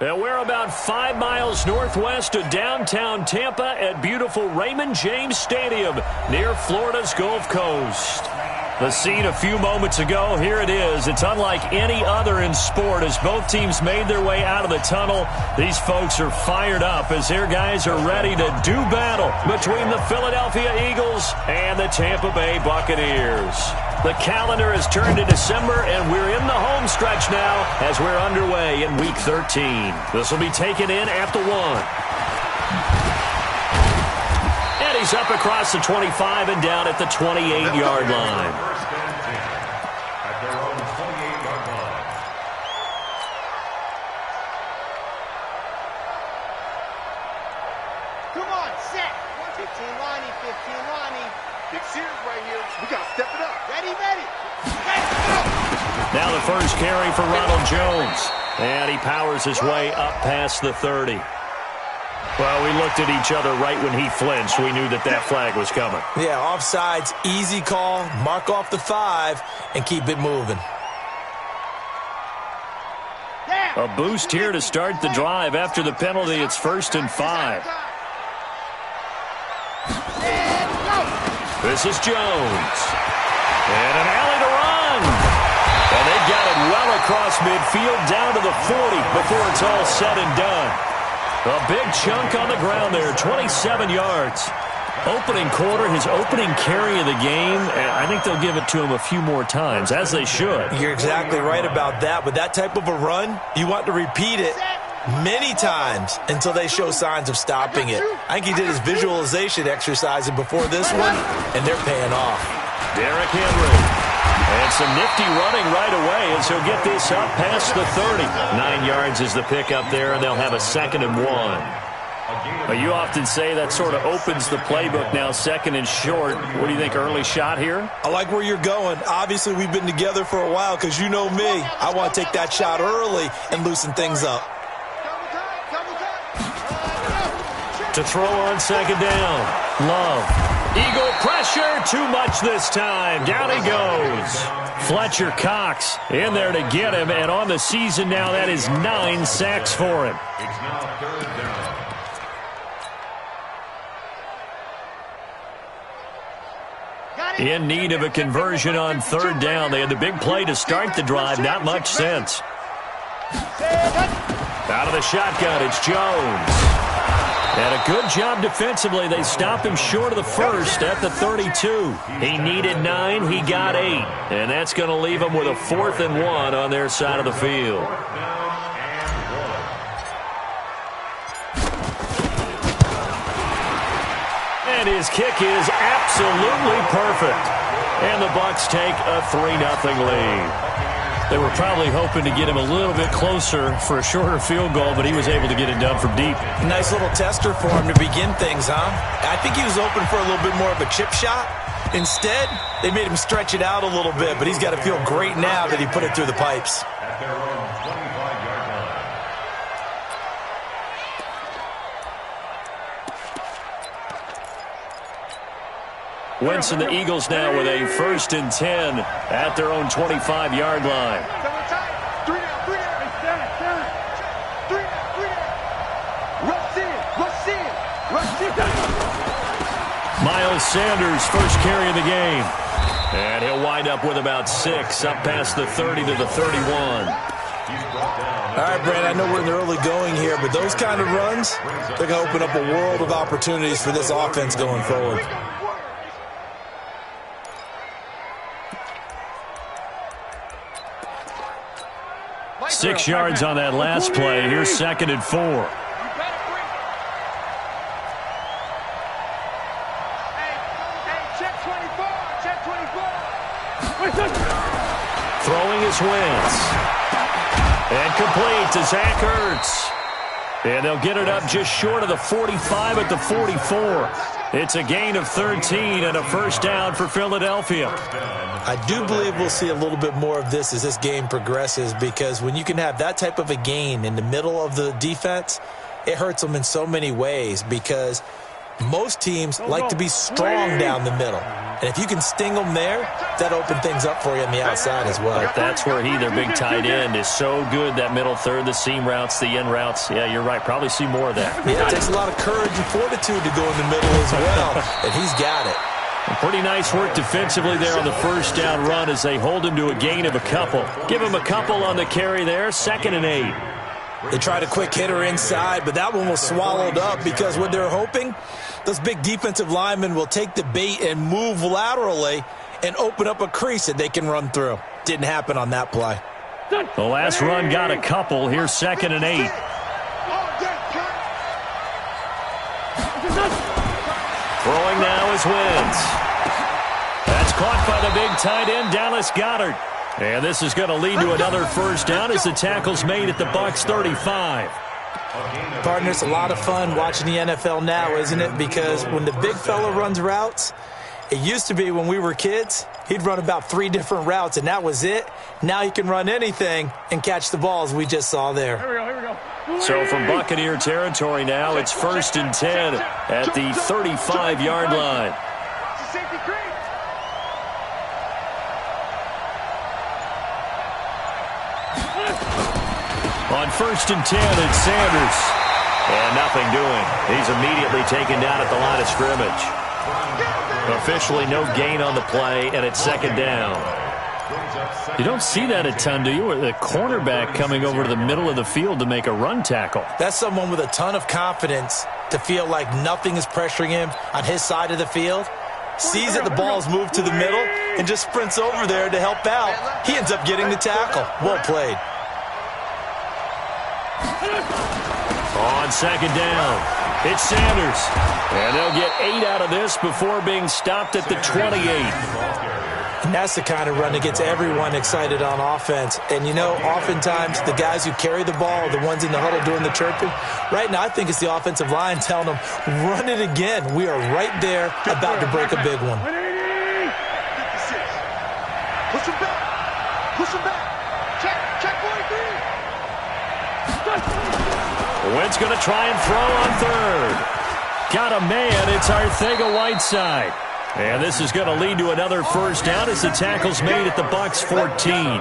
And we're about 5 miles northwest of downtown Tampa at beautiful Raymond James Stadium near Florida's Gulf Coast. The scene a few moments ago, here it is. It's unlike any other in sport as both teams made their way out of the tunnel. These folks are fired up as their guys are ready to do battle between the Philadelphia Eagles and the Tampa Bay Buccaneers. The calendar has turned to December, and we're in the home stretch now as we're underway in Week 13. This will be taken in at the 1. And he's up across the 25 and down at the 28-yard line. Come on, set. 15 Lonnie, 15 Lonnie. Big series right here. We got to step it up. Ready, ready. Let's go. Now the first carry for Ronald Jones. And he powers his way up past the 30. Well, we looked at each other right when he flinched. We knew that that flag was coming. Yeah, offsides, easy call. Mark off the 5 and keep it moving. A boost here to start the drive. After the penalty, it's 1st and 5. This is Jones. And an alley to run. And they've got it well across midfield down to the 40 before it's all said and done. A big chunk on the ground there, 27 yards. Opening quarter, his opening carry of the game, and I think they'll give it to him a few more times, as they should. You're exactly right about that. With that type of a run, you want to repeat it many times until they show signs of stopping it. I think he did his visualization exercising before this one, and they're paying off. Derrick Henry. And some nifty running right away as he'll get this up past the 30. 9 yards is the pickup there, and they'll have a 2nd and 1. You often say that sort of opens the playbook now, 2nd and short. What do you think, early shot here? I like where you're going. Obviously, we've been together for a while because you know me. I want to take that shot early and loosen things up. To throw on 2nd down. Love. Eagle pressure, too much this time. Down he goes. Fletcher Cox in there to get him, and on the season now, that is 9 sacks for him. It's now 3rd down. In need of a conversion on 3rd down. They had the big play to start the drive, not much sense. Out of the shotgun, it's Jones. And a good job defensively. They stopped him short of the 1st at the 32. He needed 9. He got 8. And that's going to leave him with a 4th and 1 on their side of the field. And his kick is absolutely perfect. And the Bucs take a 3-0 lead. They were probably hoping to get him a little bit closer for a shorter field goal, but he was able to get it done from deep. Nice little tester for him to begin things, huh? I think he was open for a little bit more of a chip shot. Instead, they made him stretch it out a little bit, but he's got to feel great now that he put it through the pipes. At their own 25-yard line. Wentz and the Eagles now with a 1st and 10 at their own 25-yard line. Miles Sanders, first carry of the game. And he'll wind up with about 6, up past the 30 to the 31. All right, Brand, I know we're in the early going here, but those kind of runs, they're going to open up a world of opportunities for this offense going forward. Six yards on that last play. Here's 2nd and 4. Throwing his Wentz. And complete to Zach Ertz. And they'll get it up just short of the 45 at the 44. It's a gain of 13 and a 1st down for Philadelphia. I do believe we'll see a little bit more of this as this game progresses, because when you can have that type of a gain in the middle of the defense, it hurts them in so many ways, because most teams like to be strong down the middle. And if you can sting them there, that opens things up for you on the outside as well. But that's where their big tight end, is so good, that middle third, the seam routes, the in routes. Yeah, you're right. Probably see more of that. Yeah, it takes a lot of courage and fortitude to go in the middle as well, and he's got it. Pretty nice work defensively there on the first down run as they hold him to a gain of a couple. Give him a couple on the carry there, 2nd and 8. They tried a quick hitter inside, but that one was swallowed up because what they're hoping, those big defensive linemen will take the bait and move laterally and open up a crease that they can run through. Didn't happen on that play. The last run got a couple. Here's 2nd and 8. Throwing now is Wentz. That's caught by the big tight end, Dallas Goedert. And this is going to lead to another first down as the tackle's made at the Bucs 35. Partner, it's a lot of fun watching the NFL now, isn't it? Because when the big fella runs routes, it used to be when we were kids, he'd run about 3 different routes, and that was it. Now he can run anything and catch the balls we just saw there. Here we go. So from Buccaneer territory now, it's 1st and 10 at the 35-yard line. Safety creep. On 1st and 10, it's Sanders. And nothing doing. He's immediately taken down at the line of scrimmage. Officially no gain on the play, and it's 2nd down. You don't see that a ton, do you? With the cornerback coming over to the middle of the field to make a run tackle. That's someone with a ton of confidence to feel like nothing is pressuring him on his side of the field. Sees that the ball's moved to the middle and just sprints over there to help out. He ends up getting the tackle. Well played. On 2nd down, it's Sanders. And they'll get 8 out of this before being stopped at the 28. And that's the kind of run that gets everyone excited on offense. And, you know, oftentimes the guys who carry the ball are the ones in the huddle doing the chirping. Right now, I think it's the offensive line telling them, run it again. We are right there about to break a big one. 56. Push him back. Push him back. Check 43. Wentz going to try and throw on 3rd. Got a man. It's Arcega-Whiteside. And this is going to lead to another first down as the tackle's made at the Bucs 14.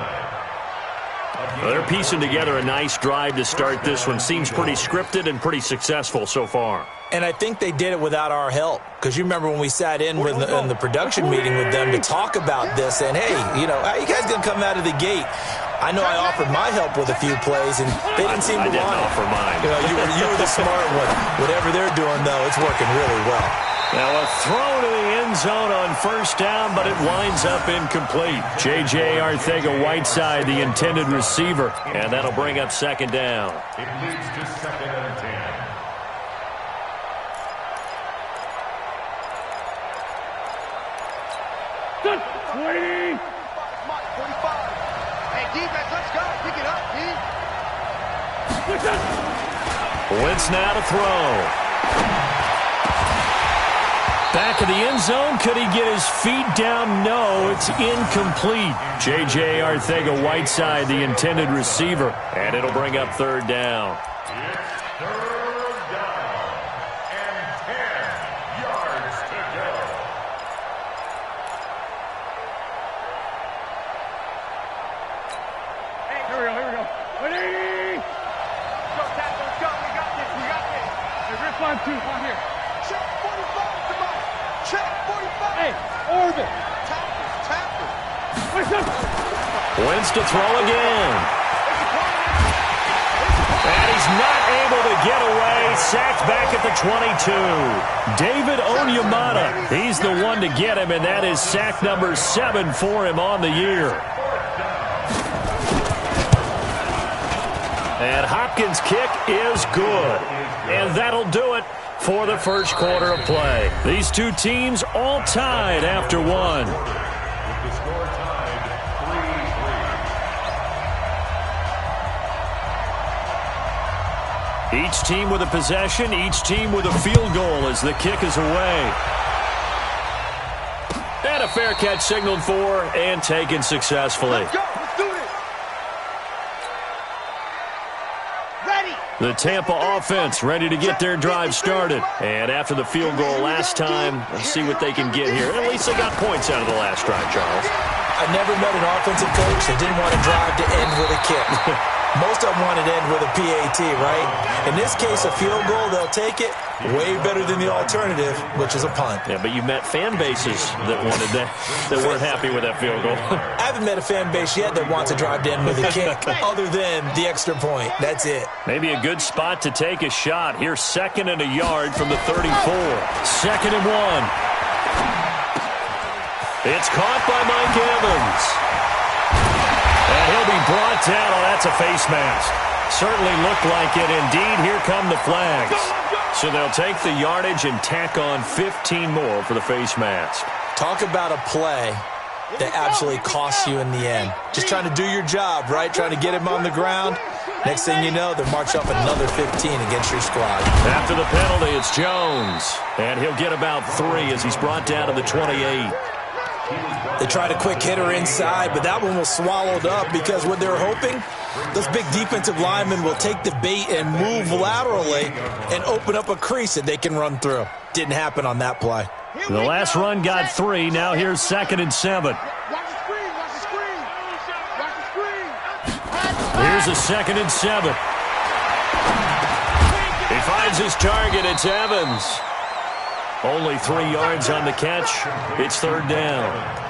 Well, they're piecing together a nice drive to start this one. Seems pretty scripted and pretty successful so far. And I think they did it without our help. Because you remember when we sat in the production meeting with them to talk about this. And, hey, you know, how you guys going to come out of the gate? I know I offered my help with a few plays, and they didn't seem to want it. I didn't offer mine. You know, you were the smart one. Whatever they're doing, though, it's working really well. Now a throw to the end zone on first down, but it winds up incomplete. J.J. Arcega-Whiteside, the intended receiver, and that'll bring up 2nd down. It leads to 2nd and 10. Good. 20. 45. Hey, defense, let's go. Pick it up, D. Wentz now to throw. Back of the end zone. Could he get his feet down? No, it's incomplete. J.J. Arcega-Whiteside, the intended receiver, and it'll bring up 3rd down. It's 3rd down and 10 yards to go. Hey, here we go. 180. Go, Tat, let's go. We got this. Hey, rip 5-2, on here. Check 45, come on. Check 45. Hey, orbit. Tackle. Wentz to throw again. And he's not able to get away. Sacked back at the 22. David Onyemata, he's the one to get him, and that is sack number 7 for him on the year. And Hopkins' kick is good. And that'll do it for the first quarter of play. These two teams all tied after one. With the score tied 3-3. Each team with a possession, each team with a field goal as the kick is away. And a fair catch signaled for and taken successfully. Let's go. Let's do this. Ready. The Tampa offense ready to get their drive started. And after the field goal last time, let's see what they can get here. At least they got points out of the last drive, Charles. I never met an offensive coach that didn't want to drive to end with a kick. Most of them wanted to end with a PAT, right? In this case, a field goal, they'll take it. Way better than the alternative, which is a punt. Yeah, but you met fan bases that wanted that weren't happy with that field goal. I haven't met a fan base yet that wants to drive to end with a kick other than the extra point. That's it. Maybe a good spot to take a shot. Here's 2nd and a yard from the 34. 2nd and 1. It's caught by Mike Evans. And he'll be brought down. Oh, that's a face mask. Certainly looked like it. Indeed, here come the flags. So they'll take the yardage and tack on 15 more for the face mask. Talk about a play that absolutely costs you in the end. Just trying to do your job, right? Trying to get him on the ground. Next thing you know, they'll march off another 15 against your squad. After the penalty, it's Jones. And he'll get about 3 as he's brought down to the 28. They tried a quick hitter inside, but that one was swallowed up because what they're hoping, those big defensive linemen will take the bait and move laterally and open up a crease that they can run through. Didn't happen on that play. The last run got 3. Now here's 2nd and 7. Here's a 2nd and 7. He finds his target. It's Evans. Only 3 yards on the catch. It's 3rd down.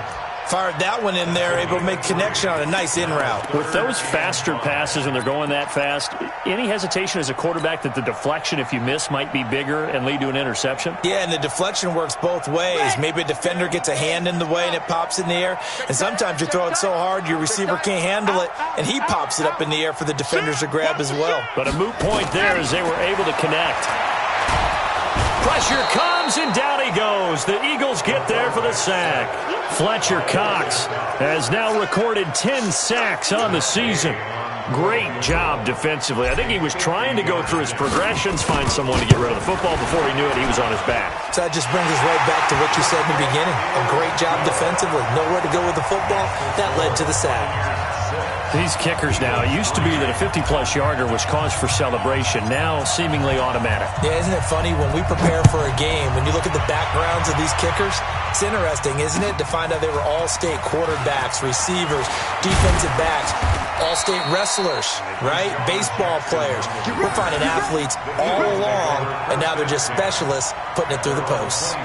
Fired that one in there, able to make connection on a nice in route. With those faster passes and they're going that fast, any hesitation as a quarterback that the deflection, if you miss, might be bigger and lead to an interception? Yeah, and the deflection works both ways. Maybe a defender gets a hand in the way and it pops in the air. And sometimes you throw it so hard your receiver can't handle it, and he pops it up in the air for the defenders to grab as well. But a moot point there as they were able to connect. Pressure comes, and down he goes. The Eagles get there for the sack. Fletcher Cox has now recorded 10 sacks on the season. Great job defensively. I think he was trying to go through his progressions, find someone to get rid of the football. Before he knew it, he was on his back. So that just brings us right back to what you said in the beginning. A great job defensively. Nowhere to go with the football. That led to the sack. These kickers now, it used to be that a 50-plus yarder was cause for celebration. Now, seemingly automatic. Yeah, isn't it funny when we prepare for a game, when you look at the backgrounds of these kickers, it's interesting, isn't it, to find out they were all-state quarterbacks, receivers, defensive backs, all-state wrestlers, right? Baseball players. We're finding athletes all along, and now they're just specialists putting it through the posts.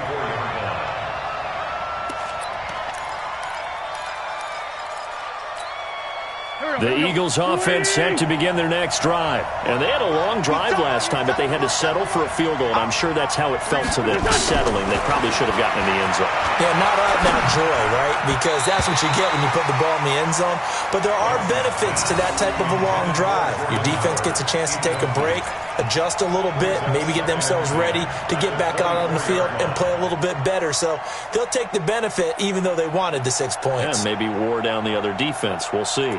The Eagles offense set to begin their next drive. And they had a long drive last time, but they had to settle for a field goal, and I'm sure that's how it felt to them, settling. They probably should have gotten in the end zone. Yeah, not out-and-out joy, right? Because that's what you get when you put the ball in the end zone. But there are benefits to that type of a long drive. Your defense gets a chance to take a break, adjust a little bit, maybe get themselves ready to get back out on the field and play a little bit better. So they'll take the benefit even though they wanted the 6 points. And maybe wore down the other defense. We'll see.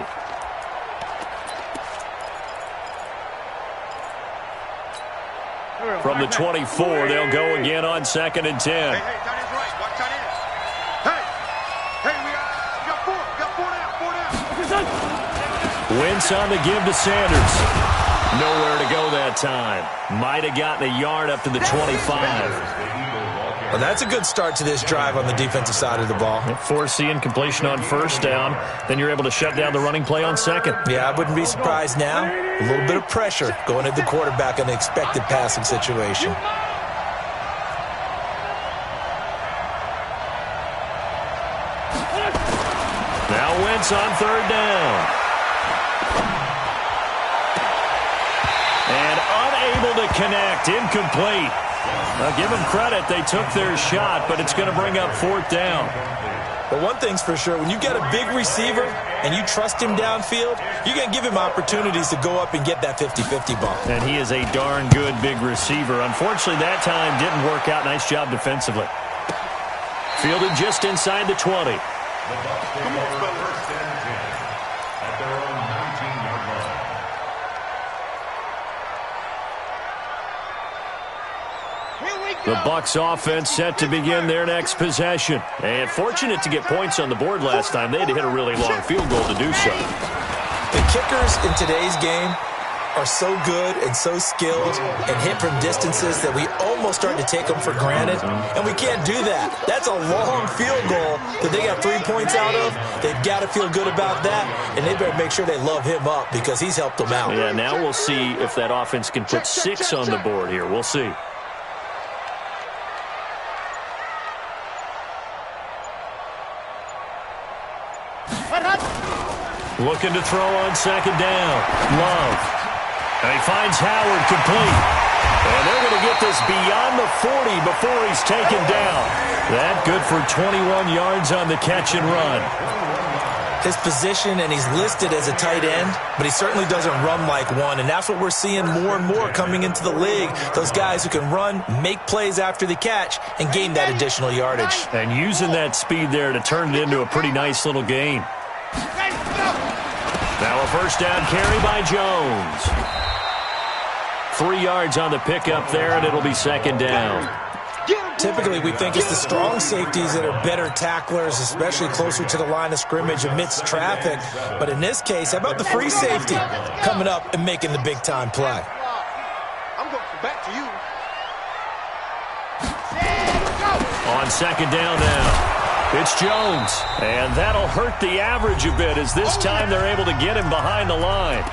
From the 24, they'll go again on 2nd and 10. Hey, tight end's right. Watch tight end. Hey, we got 4 down. Wentz on the give to Sanders. Nowhere to go that time. Might have gotten a yard up to the 25. Well, that's a good start to this drive on the defensive side of the ball. Forcing completion on 1st down. Then you're able to shut down the running play on 2nd. Yeah, I wouldn't be surprised now. A little bit of pressure going at the quarterback in the expected passing situation. Now Wentz on 3rd down. And unable to connect. Incomplete. Now give them credit. They took their shot, but it's going to bring up 4th down. But one thing's for sure, when you got a big receiver and you trust him downfield, you're going to give him opportunities to go up and get that 50-50 ball. And he is a darn good big receiver. Unfortunately, that time didn't work out. Nice job defensively. Fielded just inside the 20. The Bucs offense set to begin their next possession. And fortunate to get points on the board last time. They had to hit a really long field goal to do so. The kickers in today's game are so good and so skilled and hit from distances that we almost start to take them for granted, and we can't do that. That's a long field goal that they got 3 points out of. They've got to feel good about that, and they better make sure they love him up because he's helped them out. Yeah, now we'll see if that offense can put 6 on the board here. We'll see. Looking to throw on second down. Love. And he finds Howard complete. And they're going to get this beyond the 40 before he's taken down. That good for 21 yards on the catch and run. His position, and he's listed as a tight end, but he certainly doesn't run like one, and that's what we're seeing more and more coming into the league. Those guys who can run, make plays after the catch, and gain that additional yardage. And using that speed there to turn it into a pretty nice little gain. Now a first down carry by Jones. 3 yards on the pickup there, and it'll be second down. Typically, we think it's the strong safeties that are better tacklers, especially closer to the line of scrimmage amidst traffic. But in this case, how about the free safety coming up and making the big-time play? I'm going back to you. On second down now. It's Jones, and that'll hurt the average a bit as this time they're able to get him behind the line.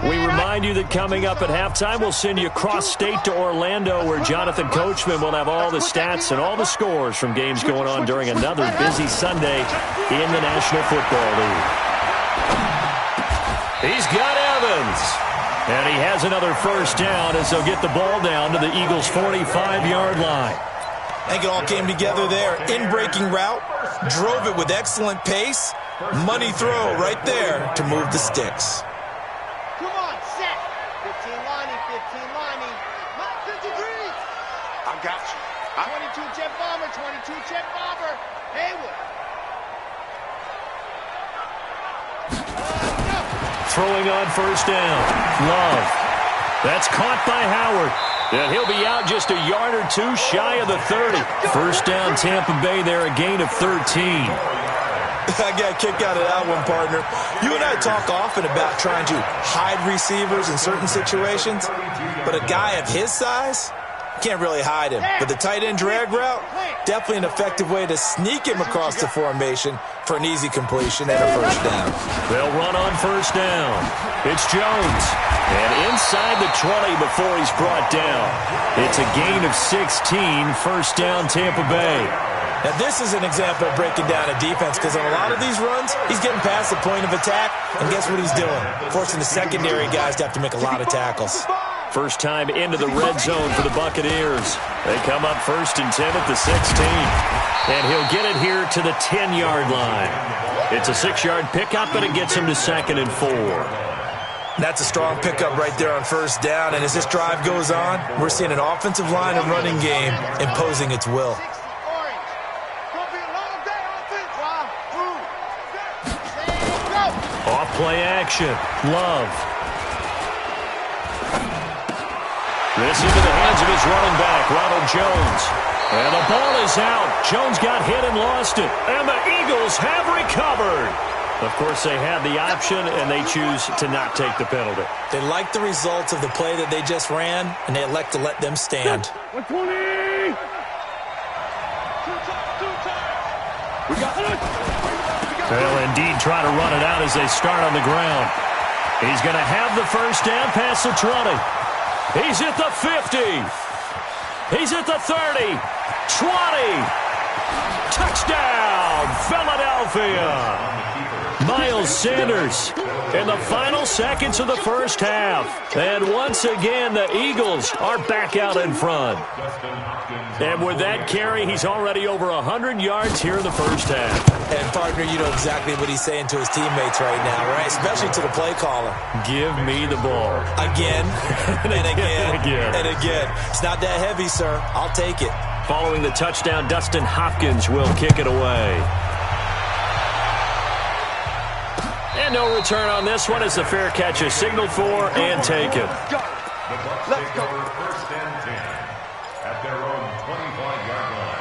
We remind you that coming up at halftime, we'll send you cross-state to Orlando, where Jonathan Coachman will have all the stats and all the scores from games going on during another busy Sunday in the National Football League. He's got Evans. And he has another first down as they'll get the ball down to the Eagles' 45-yard line. I think it all came together there. In-breaking route, drove it with excellent pace. Money throw right there to move the sticks. Got you. 22 jet bomber, 22 jet bomber. Haywood. Throwing on first down. Love. That's caught by Howard. And he'll be out just a yard or two shy of the 30. First down Tampa Bay there, a gain of 13. I got a kick out of that one, partner. You and I talk often about trying to hide receivers in certain situations, but a guy of his size can't really hide him. But the tight end drag route, definitely an effective way to sneak him across the formation for an easy completion and a first down. They'll run on first down. It's Jones. And inside the 20 before he's brought down. It's a gain of 16, first down Tampa Bay. Now this is an example of breaking down a defense, because on a lot of these runs, he's getting past the point of attack, and guess what he's doing? Forcing the secondary guys to have to make a lot of tackles. First time into the red zone for the Buccaneers. They come up first and 10 at the 16. And he'll get it here to the 10-yard line. It's a 6-yard pickup, but it gets him to second and 4. That's a strong pickup right there on first down. And as this drive goes on, we're seeing an offensive line and running game imposing its will. Off play action. Love. This into the hands of his running back, Ronald Jones. And the ball is out. Jones got hit and lost it. And the Eagles have recovered. Of course, they had the option, and they choose to not take the penalty. They like the results of the play that they just ran, and they elect to let them stand. 120! They'll indeed try to run it out as they start on the ground. He's going to have the first down past the 20. He's at the 50. He's at the 30. 20. Touchdown, Philadelphia. Miles Sanders in the final seconds of the first half. And once again, the Eagles are back out in front. And with that carry, he's already over 100 yards here in the first half. And, partner, you know exactly what he's saying to his teammates right now, right? Especially to the play caller. Give me the ball. Again, and again, and again. and again. It's not that heavy, sir. I'll take it. Following the touchdown, Dustin Hopkins will kick it away. And no return on this one as the fair catch is signaled for and taken. The Bucs take over 1st and 10 at their own 25-yard line.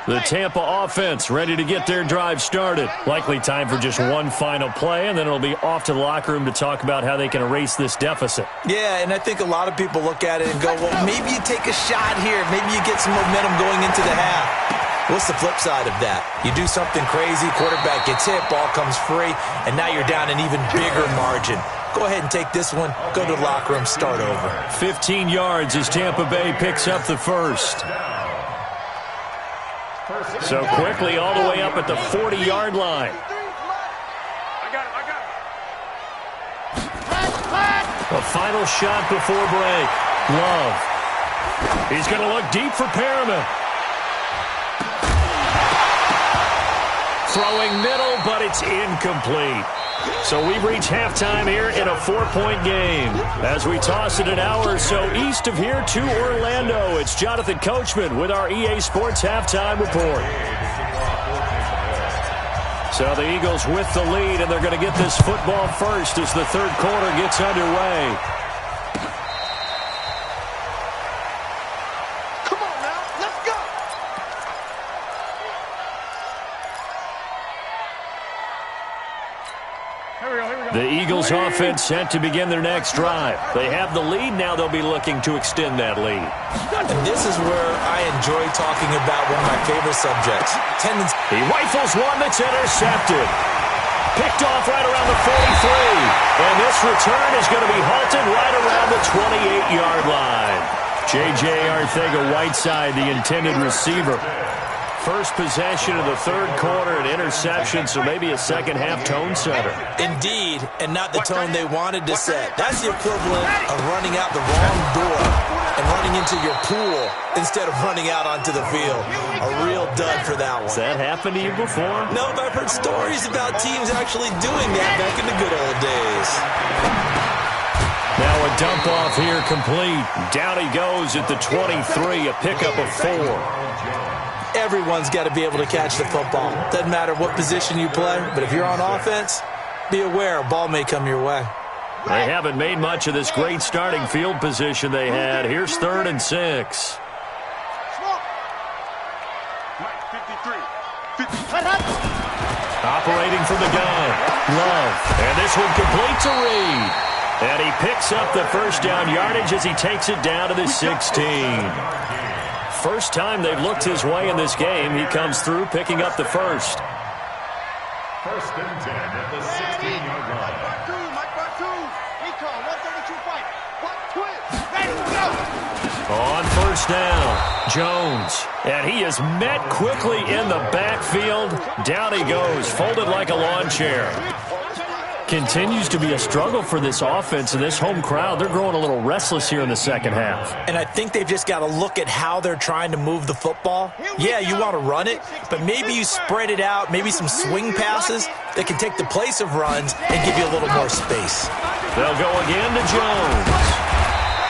The Tampa offense ready to get their drive started. Likely time for just one final play, and then it'll be off to the locker room to talk about how they can erase this deficit. Yeah, and I think a lot of people look at it and go, well, maybe you take a shot here. Maybe you get some momentum going into the half. What's the flip side of that? You do something crazy, quarterback gets hit, ball comes free, and now you're down an even bigger margin. Go ahead and take this one, go to the locker room, start over. 15 yards as Tampa Bay picks up the first. So quickly all the way up at the 40-yard line. A final shot before break. Love. He's going to look deep for Perriman. Throwing middle, but it's incomplete. So we've reached halftime here in a 4-point game. As we toss it an hour or so east of here to Orlando, it's Jonathan Coachman with our EA Sports Halftime Report. So the Eagles with the lead, and they're going to get this football first as the third quarter gets underway. The Eagles offense set to begin their next drive. They have the lead. Now they'll be looking to extend that lead. And this is where I enjoy talking about one of my favorite subjects. He rifles one that's intercepted. Picked off right around the 43. And this return is going to be halted right around the 28-yard line. J.J. Arcega-Whiteside, the intended receiver. First possession of the third quarter, an interception, so maybe a second-half tone setter. Indeed, and not the tone they wanted to set. That's the equivalent of running out the wrong door and running into your pool instead of running out onto the field. A real dud for that one. Has that happened to you before? No, but I've heard stories about teams actually doing that back in the good old days. Now a dump off here complete. Down he goes at the 23, a pickup of 4. Everyone's got to be able to catch the football. Doesn't matter what position you play, but if you're on offense, be aware a ball may come your way. They haven't made much of this great starting field position they had. Here's 3rd and 6. Operating from the gun. Love. And this one completes a read. And he picks up the first down yardage as he takes it down to the 16. First time they've looked his way in this game. He comes through picking up the first. 1st and 10 at the 16-yard line. On first down, Jones. And he is met quickly in the backfield. Down he goes, folded like a lawn chair. Continues to be a struggle for this offense and this home crowd. They're growing a little restless here in the second half. And I think they've just got to look at how they're trying to move the football. Yeah, you want to run it, but maybe you spread it out, maybe some swing passes that can take the place of runs and give you a little more space. They'll go again to Jones.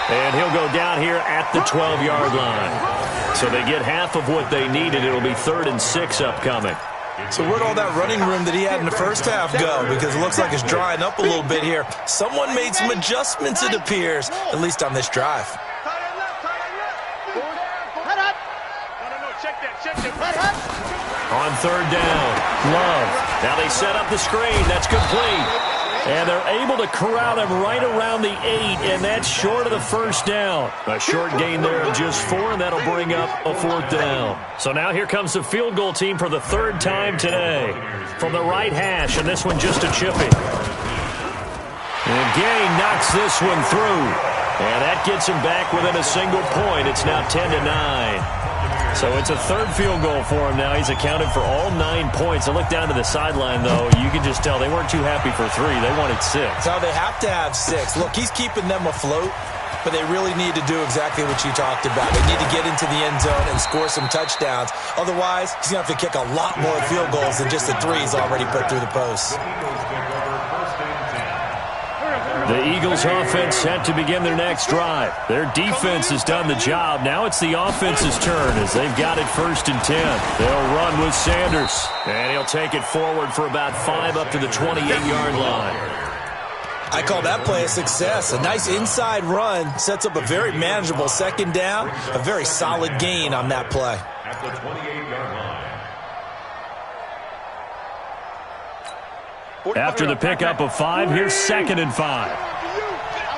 And he'll go down here at the 12-yard line. So they get half of what they needed. It'll be 3rd and 6 upcoming. So where'd all that running room that he had in the first half go? Because it looks like it's drying up a little bit here. Someone made some adjustments, it appears, at least on this drive. On 3rd down, Love. Now they set up the screen. That's complete. And they're able to corral him right around the 8, and that's short of the first down. A short gain there of just 4, and that'll bring up a 4th down. So now here comes the field goal team for the 3rd time today. From the right hash, and this one just a chippy. And Gay knocks this one through. And that gets him back within a single point. It's now 10-9. So it's a 3rd field goal for him now. He's accounted for all 9 points. I look down to the sideline, though. You can just tell they weren't too happy for 3. They wanted 6. So they have to have 6. Look, he's keeping them afloat, but they really need to do exactly what you talked about. They need to get into the end zone and score some touchdowns. Otherwise, he's going to have to kick a lot more field goals than just the 3 he's already put through the posts. The Eagles offense set to begin their next drive. Their defense has done the job. Now it's the offense's turn as they've got it 1st and 10. They'll run with Sanders. And he'll take it forward for about 5 up to the 28-yard line. I call that play a success. A nice inside run sets up a very manageable 2nd down. A very solid gain on that play. At the 28-yard line. After the pickup of 5, here's 2nd and 5. I'm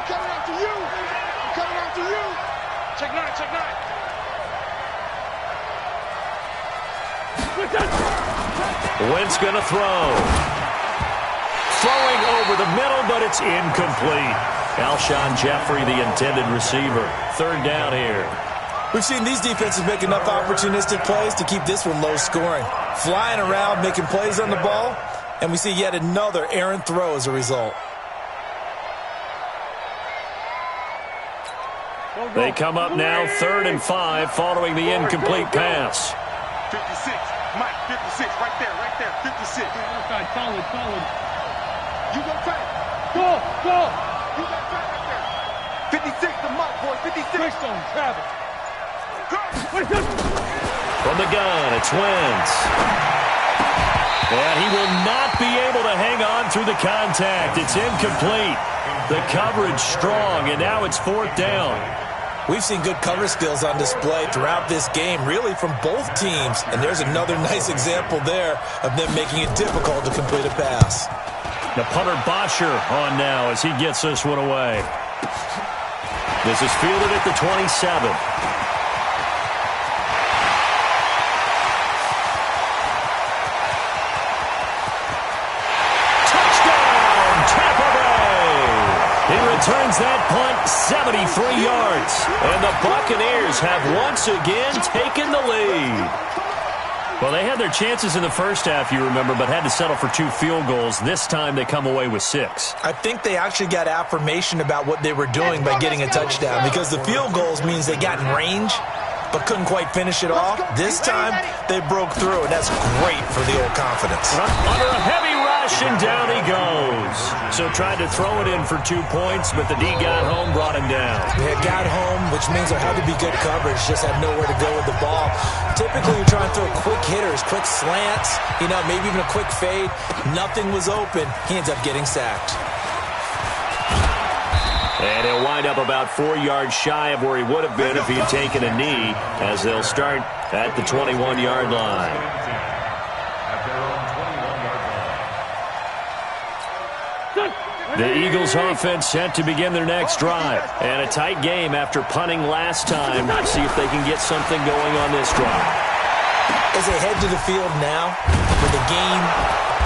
coming after you. I'm coming after you. Check 9, check 9. Wentz going to throw. Throwing over the middle, but it's incomplete. Alshon Jeffrey, the intended receiver. 3rd down here. We've seen these defenses make enough opportunistic plays to keep this one low scoring. Flying around, making plays on the ball, and we see yet another errant throw as a result. They come up now 3rd and 5 following the incomplete pass. 56, Mike, 56, right there, 56. Solid. You go tight. Go. You go tight right there. 56 to Mike, boy, 56. Quickstone, Travis. From the gun, it's Wentz. And he will not be able to hang on through the contact. It's incomplete. The coverage strong, and now it's 4th down. We've seen good cover skills on display throughout this game, really from both teams. And there's another nice example there of them making it difficult to complete a pass. The punter Bosher on now as he gets this one away. This is fielded at the 27. Touchdown, Tampa Bay! He returns that punt 73 yards. And the Buccaneers have once again taken the lead. Well, they had their chances in the first half, you remember, but had to settle for 2 field goals. This time they come away with 6. I think they actually got affirmation about what they were doing by getting a touchdown, because the field goals means they got in range but couldn't quite finish it off. This time they broke through, and that's great for the old confidence. Under a heavy rush, and down he goes. So tried to throw it in for 2 points, but the D got home, brought him down. They got home, which means there had to be good coverage, just had nowhere to go with the ball. Typically, you're trying to throw quick hitters, quick slants, maybe even a quick fade. Nothing was open. He ends up getting sacked. And he'll wind up about 4 yards shy of where he would have been if he had taken a knee, as they'll start at the 21-yard line. The Eagles offense set to begin their next drive. And a tight game after punting last time. See if they can get something going on this drive. As they head to the field now, with the game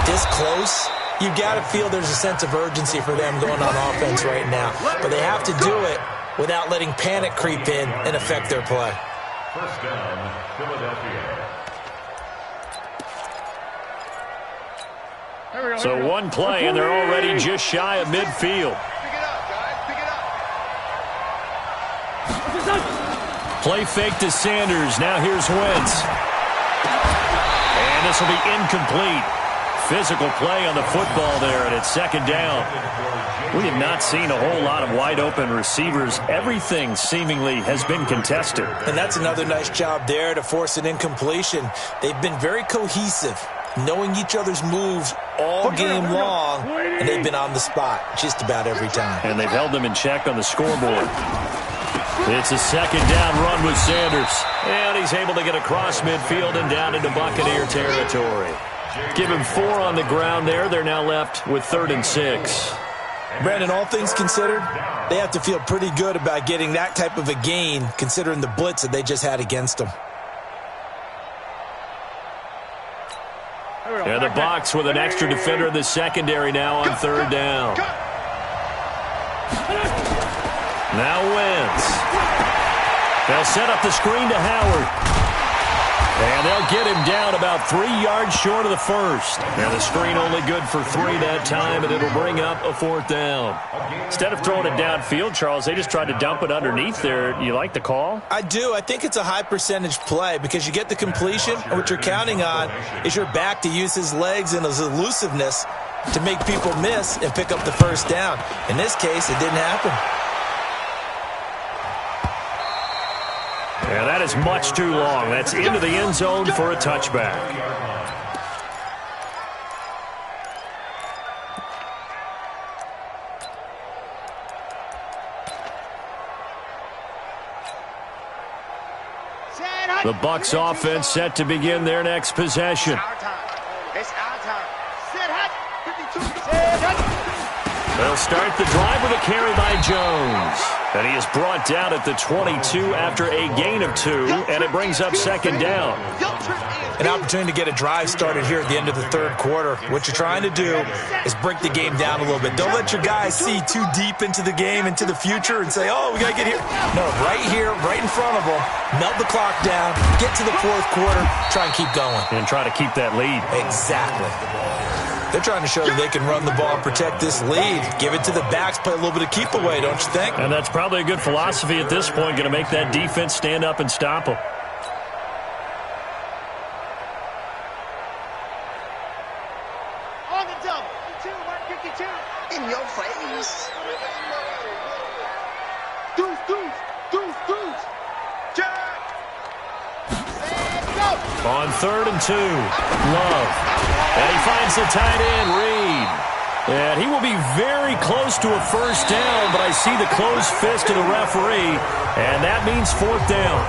this close, you got to feel there's a sense of urgency for them going on offense right now. But they have to do it without letting panic creep in and affect their play. 1st down, Philadelphia. So 1 play, and they're already just shy of midfield. Pick it up, guys. Pick it up. Play fake to Sanders. Now here's Wentz. And this will be incomplete. Physical play on the football there, and it's 2nd down. We have not seen a whole lot of wide-open receivers. Everything seemingly has been contested. And that's another nice job there to force an incompletion. They've been very cohesive, knowing each other's moves all game long, and they've been on the spot just about every time. And they've held them in check on the scoreboard. It's a 2nd down run with Sanders. And he's able to get across midfield and down into Buccaneer territory. Give him 4 on the ground there. They're now left with 3rd and 6. Brandon, all things considered, they have to feel pretty good about getting that type of a gain, considering the blitz that they just had against them. And the Bucs with an extra defender in the secondary now on 3rd down. Now Wentz. They'll set up the screen to Howard. And they'll get him down about 3 yards short of the first. And the screen only good for 3 that time, and it'll bring up a 4th down. Instead of throwing it downfield, Charles, they just tried to dump it underneath there. You like the call? I do. I think it's a high percentage play because you get the completion, and what you're counting on is your back to use his legs and his elusiveness to make people miss and pick up the first down. In this case, it didn't happen. And that is much too long. That's into the end zone for a touchback. The Bucs offense set to begin their next possession. It's our time. Set hot. 52. They'll start the drive with a carry by Jones. And he is brought down at the 22 after a gain of 2, and it brings up second down. An opportunity to get a drive started here at the end of the third quarter. What you're trying to do is break the game down a little bit. Don't let your guys see too deep into the game, into the future, and say, oh, we got to get here. No, right here, right in front of them, melt the clock down, get to the fourth quarter, try and keep going. And try to keep that lead. Exactly. They're trying to show that they can run the ball and protect this lead. Give it to the backs, play a little bit of keep away, don't you think? And that's probably a good philosophy at this point, going to make that defense stand up and stop them. On the double. 152. In your face. Deuce. Jack. And go. On 3rd and 2, Love. And he finds the tight end, Reed. And he will be very close to a first down, but I see the closed fist of the referee, and that means 4th down.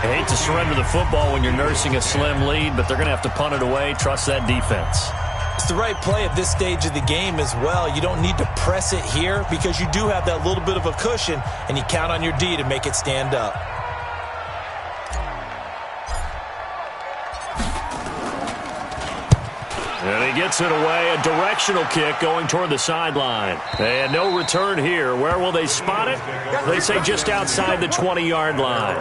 I hate to surrender the football when you're nursing a slim lead, but they're going to have to punt it away. Trust that defense. It's the right play at this stage of the game as well. You don't need to press it here because you do have that little bit of a cushion, and you count on your D to make it stand up. And he gets it away, a directional kick going toward the sideline. And no return here. Where will they spot it? They say just outside the 20-yard line.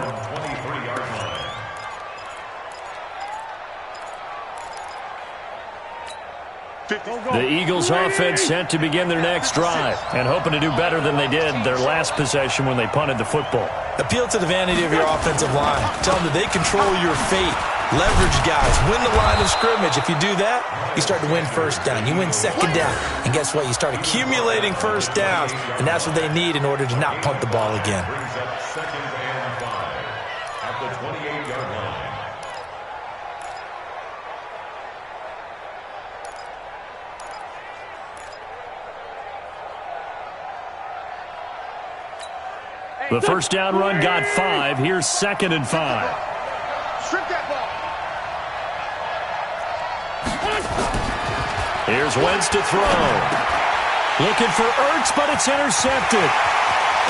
The Eagles offense set to begin their next drive and hoping to do better than they did their last possession when they punted the football. Appeal to the vanity of your offensive line. Tell them that they control your fate. Leverage guys. Win the line of scrimmage. If you do that, you start to win first down. You win second down. And guess what? You start accumulating first downs, and that's what they need in order to not punt the ball again. Brings up 2nd and 5 at the 28-yard line. The first down run got 5. Here's 2nd and 5. Strip that ball. Here's Wentz to throw. Looking for Ertz, but it's intercepted.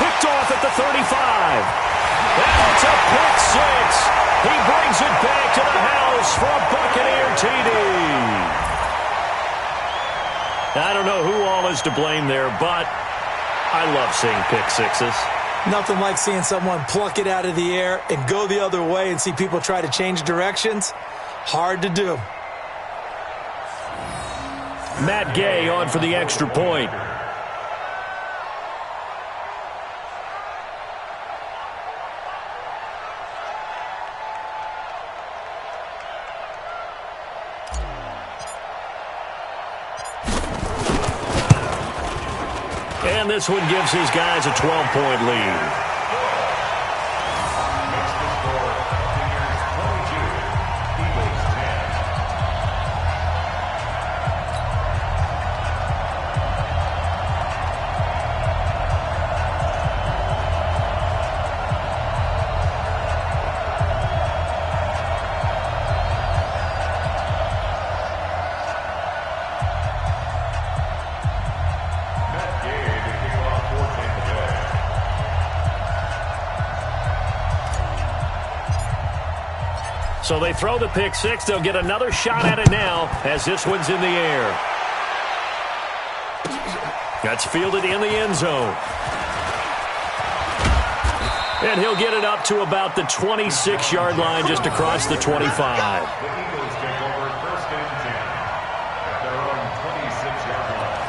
Picked off at the 35. And it's a pick 6. He brings it back to the house for a Buccaneer TD. I don't know who all is to blame there, but I love seeing pick 6s. Nothing like seeing someone pluck it out of the air and go the other way and see people try to change directions. Hard to do. Matt Gay on for the extra point. And this one gives his guys a 12-point lead. So they throw the pick 6. They'll get another shot at it now as this one's in the air. That's fielded in the end zone. And he'll get it up to about the 26-yard line just across the 25. The Eagles take over 1st and 10 at their own 26-yard line.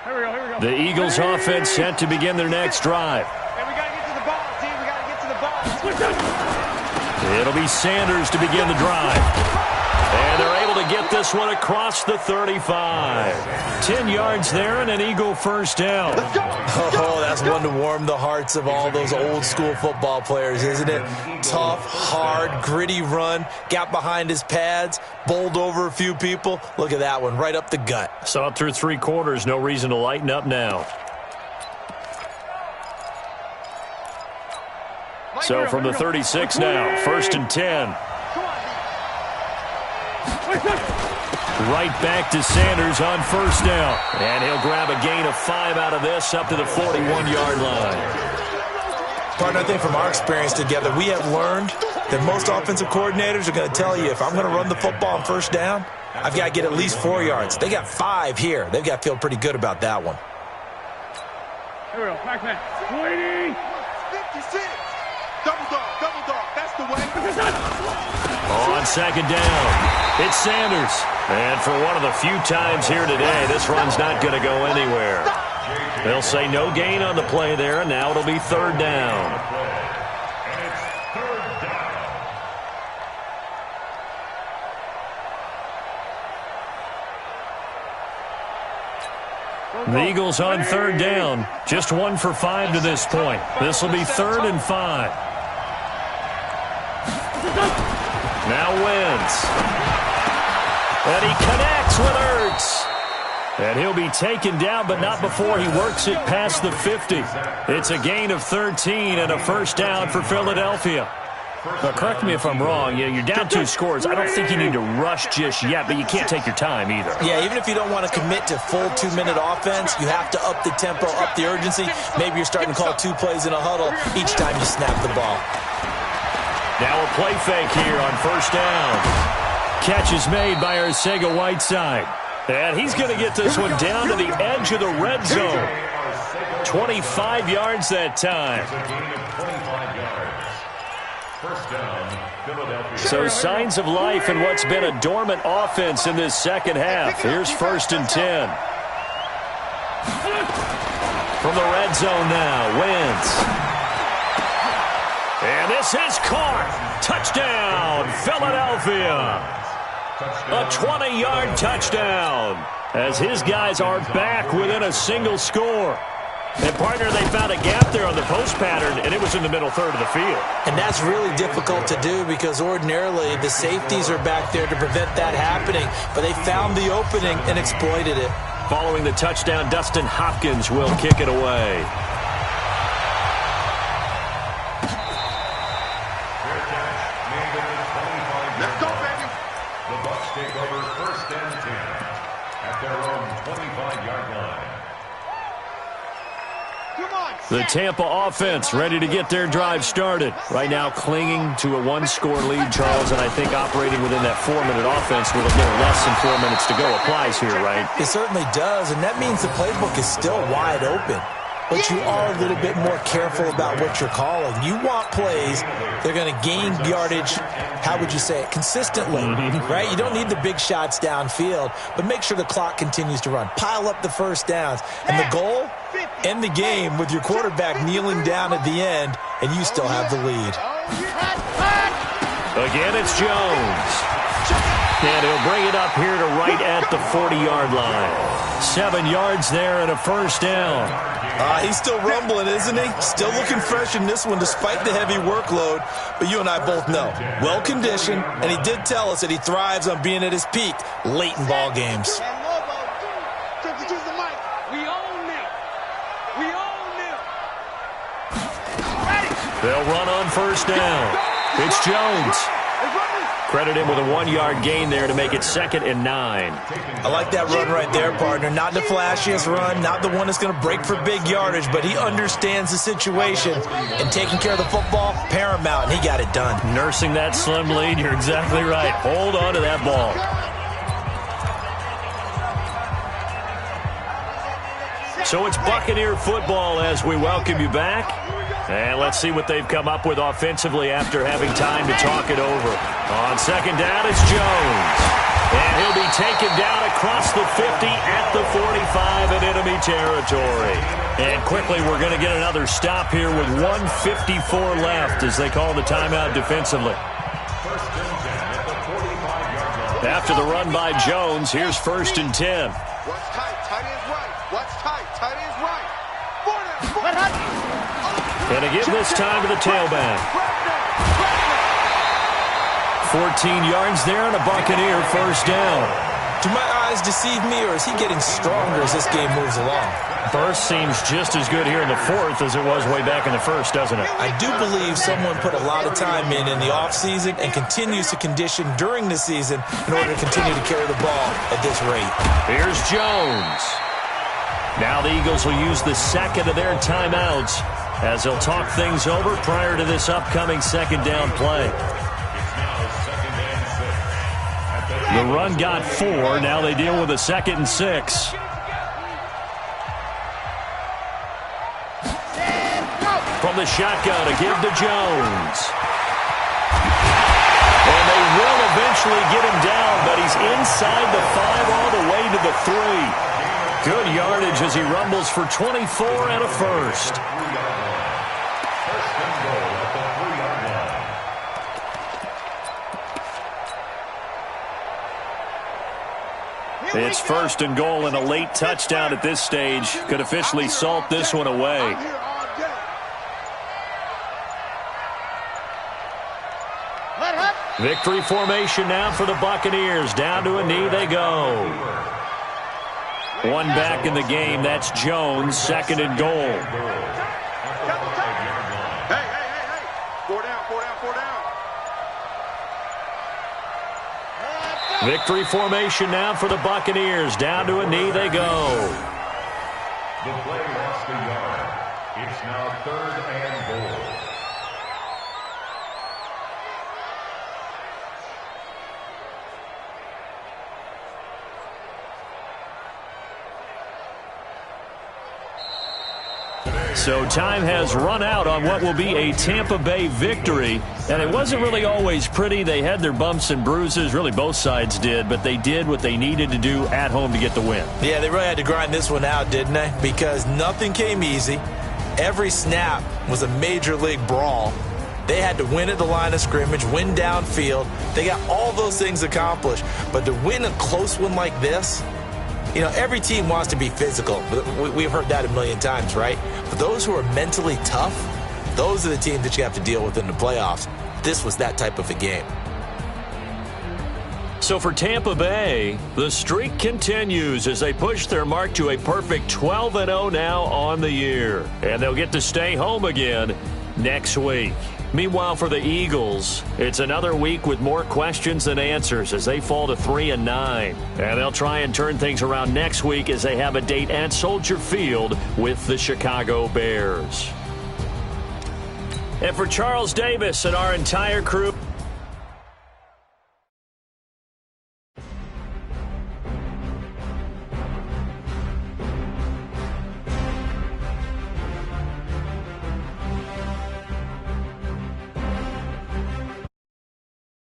Here we go. The Eagles offense set to begin their next drive. Hey, we got to get to the ball, team. We got to get to the ball. It'll be Sanders to begin the drive. And they're able to get this one across the 35. 10 yards there and an Eagle first down. Oh, that's one to warm the hearts of all those old school football players, isn't it? Tough, hard, gritty run. Got behind his pads, bowled over a few people. Look at that one, right up the gut. Saw it through 3 quarters. No reason to lighten up now. So from the 36 now, 1st and 10. Right back to Sanders on 1st down. And he'll grab a gain of 5 out of this up to the 41-yard line. Partner, I think from our experience together, we have learned that most offensive coordinators are going to tell you, if I'm going to run the football on 1st down, I've got to get at least 4 yards. They got 5 here. They've got to feel pretty good about that one. Here we go. Back man. 20. 56. Double dog. That's the way. On 2nd down, it's Sanders. And for one of the few times here today, this run's not going to go anywhere. They'll say no gain on the play there, and now it'll be 3rd down. The Eagles on 3rd down. Just 1 for 5 to this point. This will be 3rd and 5. Now wins. And he connects with Ertz. And he'll be taken down, but not before he works it past the 50. It's a gain of 13 and a 1st down for Philadelphia. Now, correct me if I'm wrong. You're down 2 scores. I don't think you need to rush just yet, but you can't take your time either. Yeah, even if you don't want to commit to full 2-minute offense, you have to up the tempo, up the urgency. Maybe you're starting to call 2 plays in a huddle each time you snap the ball. Now a play fake here on 1st down. Catch is made by Arcega-Whiteside. And he's going to get this one down to the edge of the red zone. 25 yards that time. So signs of life in what's been a dormant offense in this 2nd half. Here's 1st and 10. From the red zone now, Wentz. And this is caught. Touchdown, Philadelphia. A 20-yard touchdown as his guys are back within a single score. And, partner, they found a gap there on the post pattern, and it was in the middle 3rd of the field. And that's really difficult to do because ordinarily the safeties are back there to prevent that happening. But they found the opening and exploited it. Following the touchdown, Dustin Hopkins will kick it away. Let's go, baby. The Bucs take over 1st and 10 at their own 25-yard line. Come on. The Tampa offense ready to get their drive started. Right now clinging to a 1-score lead, Charles, and I think operating within that 4-minute offense with a little less than 4 minutes to go applies here, right? It certainly does, and that means the playbook is still wide open. But you are a little bit more careful about what you're calling. You want plays they're going to gain yardage, how would you say it, consistently, right? You don't need the big shots downfield, but make sure the clock continues to run. Pile up the 1st downs. And the goal, end the game with your quarterback kneeling down at the end, and you still have the lead. Again, it's Jones. And he'll bring it up here to right at the 40-yard line. 7 yards there and a 1st down. He's still rumbling, isn't he? Still looking fresh in this one despite the heavy workload. But you and I both know, well-conditioned, and he did tell us that he thrives on being at his peak late in ball games. They'll run on 1st down. It's Jones. Credit him with a 1-yard gain there to make it 2nd and 9. I like that run right there, partner. Not the flashiest run, not the one that's going to break for big yardage, but he understands the situation, and taking care of the football, paramount, and he got it done. Nursing that slim lead, you're exactly right. Hold on to that ball. So it's Buccaneer football as we welcome you back. And let's see what they've come up with offensively after having time to talk it over. On 2nd down, it's Jones. And he'll be taken down across the 50 at the 45 in enemy territory. And quickly we're going to get another stop here with 1:54 left as they call the timeout defensively. After the run by Jones, here's 1st and 10. What's tight? Tight ends right. What's tight? Tight ends right. And again this time to the tailback. 14 yards there and a Buccaneer first down. Do my eyes deceive me, or is he getting stronger as this game moves along? Burst seems just as good here in the 4th as it was way back in the 1st, doesn't it? I do believe someone put a lot of time in the offseason and continues to condition during the season in order to continue to carry the ball at this rate. Here's Jones. Now the Eagles will use the second of their timeouts as they'll talk things over prior to this upcoming second down play. The run got 4. Now they deal with a 2nd and 6. From the shotgun to give to Jones. And they will eventually get him down, but he's inside the 5 all the way to the 3. Good yardage as he rumbles for 24 and a first. It's 1st and goal, and a late touchdown at this stage could officially salt this one away. Victory formation now for the Buccaneers. Down to a knee they go. One back in the game. That's Jones. 2nd and goal. Hey. 4 down. Victory formation now for the Buccaneers. Down to a knee they go. The play lost a yard. It's now 3rd and goal. So time has run out on what will be a Tampa Bay victory. And it wasn't really always pretty. They had their bumps and bruises. Really, both sides did. But they did what they needed to do at home to get the win. Yeah, they really had to grind this one out, didn't they? Because nothing came easy. Every snap was a major league brawl. They had to win at the line of scrimmage, win downfield. They got all those things accomplished. But to win a close one like this, you know, every team wants to be physical. We've heard that a million times, right? But those who are mentally tough, those are the teams that you have to deal with in the playoffs. This was that type of a game. So for Tampa Bay, the streak continues as they push their mark to a perfect 12-0 now on the year. And they'll get to stay home again next week. Meanwhile, for the Eagles, it's another week with more questions than answers as they fall to 3-9. And they'll try and turn things around next week as they have a date at Soldier Field with the Chicago Bears. And for Charles Davis and our entire crew,